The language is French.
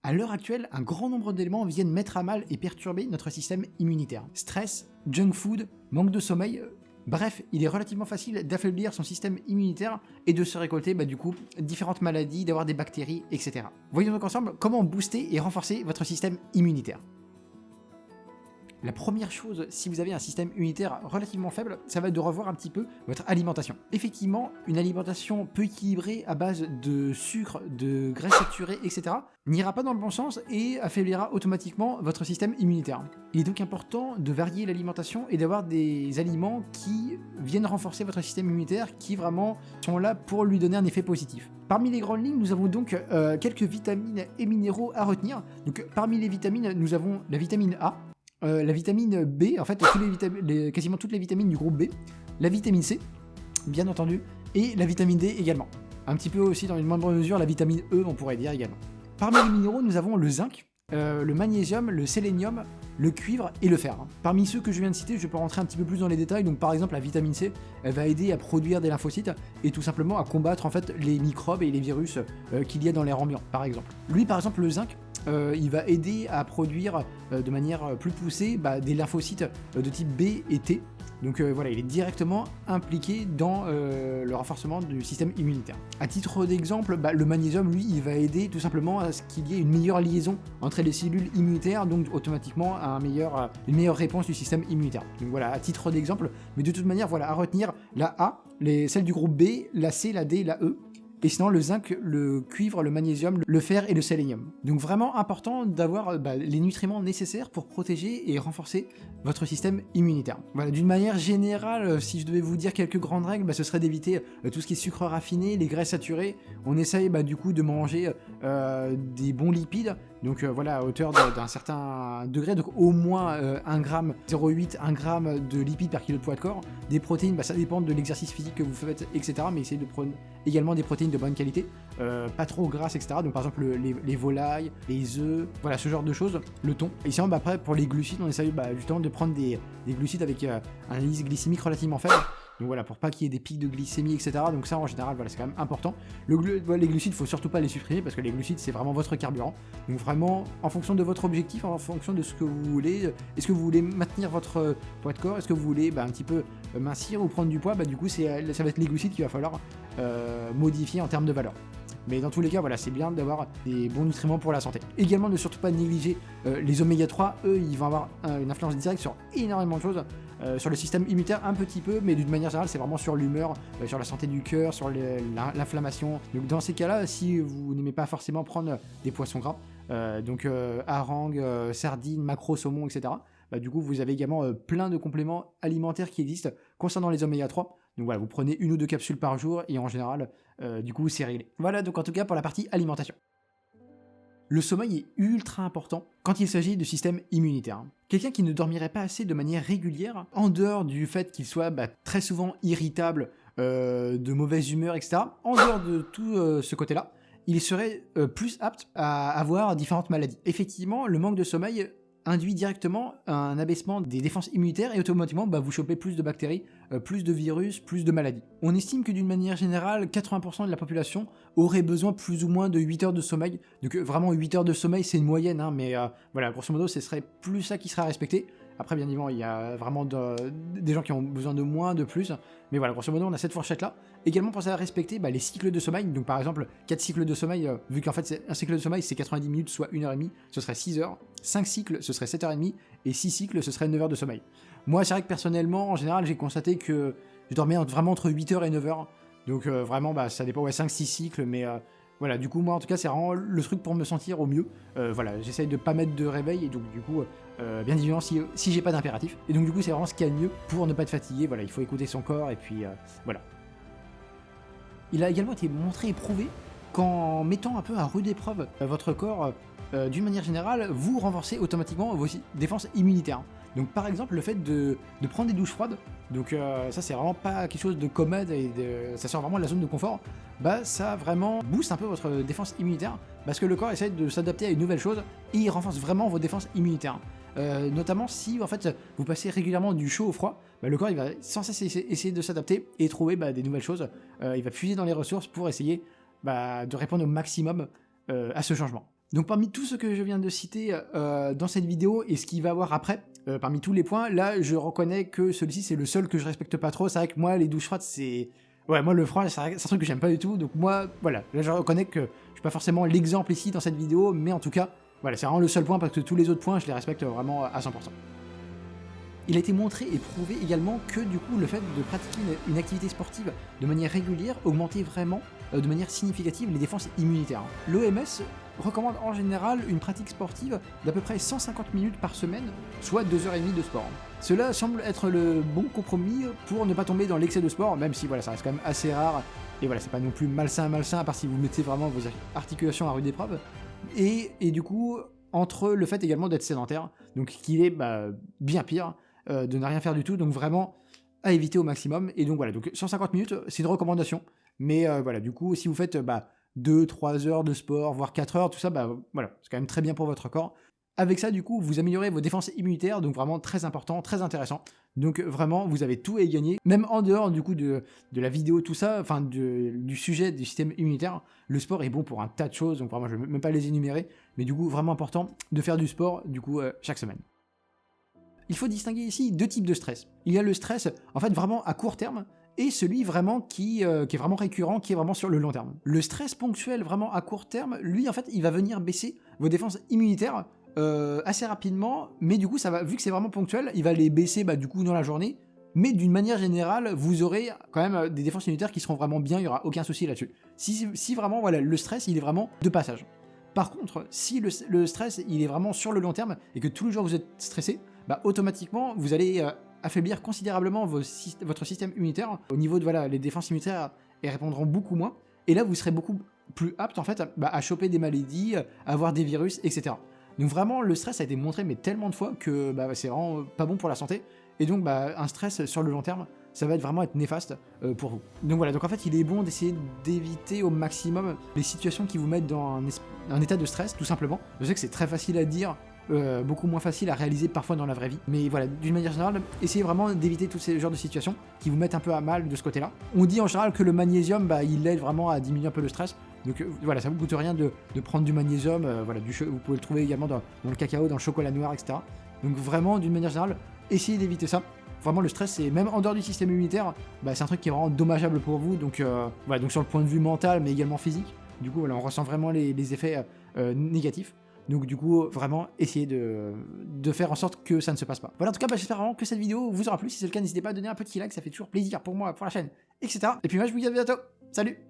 À l'heure actuelle, un grand nombre d'éléments viennent mettre à mal et perturber notre système immunitaire. Stress, junk food, manque de sommeil, bref, il est relativement facile d'affaiblir son système immunitaire et de se récolter du coup différentes maladies, d'avoir des bactéries, etc. Voyons donc ensemble comment booster et renforcer votre système immunitaire. La première chose, si vous avez un système immunitaire relativement faible, ça va être de revoir un petit peu votre alimentation. Effectivement, une alimentation peu équilibrée à base de sucre, de graisses saturées, etc. n'ira pas dans le bon sens et affaiblira automatiquement votre système immunitaire. Il est donc important de varier l'alimentation et d'avoir des aliments qui viennent renforcer votre système immunitaire, qui vraiment sont là pour lui donner un effet positif. Parmi les grandes lignes, nous avons donc quelques vitamines et minéraux à retenir. Donc parmi les vitamines, nous avons la vitamine A, la vitamine B, en fait quasiment toutes les vitamines du groupe B, la vitamine C, bien entendu, et la vitamine D également. Un petit peu aussi dans une moindre mesure la vitamine E, on pourrait dire également. Parmi les minéraux, nous avons le zinc, le magnésium, le sélénium, le cuivre et le fer. Parmi ceux que je viens de citer, je peux rentrer un petit peu plus dans les détails. Donc par exemple la vitamine C, elle va aider à produire des lymphocytes et tout simplement à combattre en fait les microbes et les virus qu'il y a dans l'air ambiant, par exemple. Lui par exemple le zinc, il va aider à produire de manière plus poussée des lymphocytes de type B et T. Donc voilà, il est directement impliqué dans le renforcement du système immunitaire. À titre d'exemple, le magnésium, lui, il va aider tout simplement à ce qu'il y ait une meilleure liaison entre les cellules immunitaires, donc automatiquement à une meilleure réponse du système immunitaire. Donc voilà, à titre d'exemple, mais de toute manière, voilà, à retenir la A, celles du groupe B, la C, la D, la E. Et sinon le zinc, le cuivre, le magnésium, le fer et le sélénium. Donc vraiment important d'avoir les nutriments nécessaires pour protéger et renforcer votre système immunitaire. Voilà, d'une manière générale, si je devais vous dire quelques grandes règles, ce serait d'éviter tout ce qui est sucre raffiné, les graisses saturées. On essaye du coup de manger des bons lipides, donc voilà, à hauteur d'un certain degré, donc au moins 1 gramme 0,8, 1 gramme de lipides par kilo de poids de corps. Des protéines, ça dépend de l'exercice physique que vous faites, etc. Mais essayez de prendre également des protéines de bonne qualité, pas trop grasses, etc. Donc par exemple les volailles, les œufs, voilà ce genre de choses, le thon. Et sinon après pour les glucides, on essaye justement de prendre des glucides avec un indice glycémique relativement faible. Donc voilà, pour pas qu'il y ait des pics de glycémie, etc. Donc ça en général, voilà, c'est quand même important. Les glucides, faut surtout pas les supprimer parce que les glucides c'est vraiment votre carburant. Donc vraiment, en fonction de votre objectif, en fonction de ce que vous voulez, est-ce que vous voulez maintenir votre poids de corps, est-ce que vous voulez un petit peu mincir ou prendre du poids, du coup ça va être les glucides qu'il va falloir modifier en termes de valeur. Mais dans tous les cas, voilà, c'est bien d'avoir des bons nutriments pour la santé. Également, ne surtout pas négliger les oméga 3. Eux, ils vont avoir une influence directe sur énormément de choses. Sur le système immunitaire, un petit peu, mais d'une manière générale, c'est vraiment sur l'humeur, sur la santé du cœur, sur l'inflammation. Donc dans ces cas-là, si vous n'aimez pas forcément prendre des poissons gras, harangue, sardines, maquereaux, saumon, etc., du coup, vous avez également plein de compléments alimentaires qui existent concernant les oméga 3. Donc voilà, vous prenez 1 ou 2 capsules par jour et en général, du coup, c'est réglé. Voilà, donc en tout cas pour la partie alimentation. Le sommeil est ultra important quand il s'agit de système immunitaire. Quelqu'un qui ne dormirait pas assez de manière régulière, en dehors du fait qu'il soit très souvent irritable, de mauvaise humeur, etc., en dehors de tout ce côté-là, il serait plus apte à avoir différentes maladies. Effectivement, le manque de sommeil induit directement un abaissement des défenses immunitaires et automatiquement vous chopez plus de bactéries, plus de virus, plus de maladies. On estime que d'une manière générale, 80% de la population aurait besoin plus ou moins de 8 heures de sommeil. Donc vraiment 8 heures de sommeil c'est une moyenne, mais voilà, grosso modo ce serait plus ça qui sera respecté. Après bien évidemment il y a vraiment des gens qui ont besoin de moins, de plus, mais voilà, grosso modo on a cette fourchette là. Également pensez à respecter les cycles de sommeil, donc par exemple 4 cycles de sommeil, vu qu'en fait un cycle de sommeil c'est 90 minutes soit 1h30, ce serait 6 heures, 5 cycles ce serait 7h30, et 6 cycles ce serait 9 heures de sommeil. Moi c'est vrai que personnellement en général j'ai constaté que je dormais vraiment entre 8h et 9h, donc vraiment ça dépend, 5-6 cycles, mais voilà, du coup moi en tout cas c'est vraiment le truc pour me sentir au mieux. Voilà, j'essaye de pas mettre de réveil et donc du coup bien évidemment si j'ai pas d'impératif, et donc du coup c'est vraiment ce qu'il y a de mieux pour ne pas être fatigué. Voilà, il faut écouter son corps et puis voilà. Il a également été montré et prouvé qu'en mettant un peu à rude épreuve votre corps, d'une manière générale, vous renforcez automatiquement vos défenses immunitaires. Donc par exemple le fait de prendre des douches froides, donc ça c'est vraiment pas quelque chose de commode et ça sort vraiment de la zone de confort, ça vraiment booste un peu votre défense immunitaire parce que le corps essaie de s'adapter à une nouvelle chose et il renforce vraiment vos défenses immunitaires. Notamment si en fait vous passez régulièrement du chaud au froid, le corps il va sans cesse essayer de s'adapter et trouver des nouvelles choses. Il va puiser dans les ressources pour essayer de répondre au maximum à ce changement. Donc parmi tout ce que je viens de citer dans cette vidéo et ce qu'il va y avoir après, parmi tous les points, là je reconnais que celui-ci c'est le seul que je respecte pas trop. C'est vrai que moi les douches froides c'est... Ouais, moi le froid c'est un truc que j'aime pas du tout, donc moi voilà, là je reconnais que je suis pas forcément l'exemple ici dans cette vidéo, mais en tout cas, voilà, c'est vraiment le seul point parce que tous les autres points je les respecte vraiment à 100%. Il a été montré et prouvé également que du coup le fait de pratiquer une activité sportive de manière régulière augmentait vraiment de manière significative les défenses immunitaires. L'OMS recommande en général une pratique sportive d'à peu près 150 minutes par semaine, soit 2h30 de sport. Cela semble être le bon compromis pour ne pas tomber dans l'excès de sport, même si voilà, ça reste quand même assez rare, et voilà, c'est pas non plus malsain, à part si vous mettez vraiment vos articulations à rude épreuve. Et du coup, entre le fait également d'être sédentaire, donc qu'il est bien pire, de ne rien faire du tout, donc vraiment à éviter au maximum. Et donc voilà, donc 150 minutes, c'est une recommandation, mais voilà, du coup, si vous faites 2-3 heures de sport, voire 4 heures, tout ça, voilà, c'est quand même très bien pour votre corps. Avec ça, du coup, vous améliorez vos défenses immunitaires, donc vraiment très important, très intéressant. Donc vraiment, vous avez tout à y gagner. Même en dehors du coup de la vidéo, tout ça, enfin du sujet du système immunitaire, le sport est bon pour un tas de choses, donc vraiment, je ne vais même pas les énumérer, mais du coup, vraiment important de faire du sport, du coup, chaque semaine. Il faut distinguer ici deux types de stress. Il y a le stress, en fait, vraiment à court terme, et celui vraiment qui est vraiment récurrent, qui est vraiment sur le long terme. Le stress ponctuel, vraiment à court terme, lui, en fait, il va venir baisser vos défenses immunitaires assez rapidement, mais du coup, ça va, vu que c'est vraiment ponctuel, il va les baisser du coup dans la journée, mais d'une manière générale, vous aurez quand même des défenses immunitaires qui seront vraiment bien, il n'y aura aucun souci là-dessus. Si vraiment, voilà, le stress, il est vraiment de passage. Par contre, si le stress, il est vraiment sur le long terme, et que tous les jours vous êtes stressé, automatiquement, vous allez affaiblir considérablement votre système immunitaire. Au niveau de les défenses immunitaires, elles répondront beaucoup moins. Et là, vous serez beaucoup plus apte en fait à choper des maladies, à avoir des virus, etc. Donc vraiment, le stress a été montré mais tellement de fois que c'est vraiment pas bon pour la santé. Et donc un stress sur le long terme, ça va vraiment être néfaste pour vous. Donc voilà, donc en fait il est bon d'essayer d'éviter au maximum les situations qui vous mettent dans un état de stress, tout simplement. Je sais que c'est très facile à dire, beaucoup moins facile à réaliser parfois dans la vraie vie. Mais voilà, d'une manière générale, essayez vraiment d'éviter tous ces genres de situations qui vous mettent un peu à mal de ce côté-là. On dit en général que le magnésium, il aide vraiment à diminuer un peu le stress. Donc voilà, ça vous coûte rien de prendre du magnésium, vous pouvez le trouver également dans le cacao, dans le chocolat noir, etc. Donc vraiment, d'une manière générale, essayez d'éviter ça. Vraiment, le stress, c'est même en dehors du système immunitaire, c'est un truc qui est vraiment dommageable pour vous. Donc voilà, donc sur le point de vue mental, mais également physique. Du coup, voilà, on ressent vraiment les effets négatifs. Donc du coup, vraiment, essayez de faire en sorte que ça ne se passe pas. Voilà, en tout cas, j'espère vraiment que cette vidéo vous aura plu. Si c'est le cas, n'hésitez pas à donner un petit like, ça fait toujours plaisir pour moi, pour la chaîne, etc. Et puis moi, je vous dis à bientôt. Salut!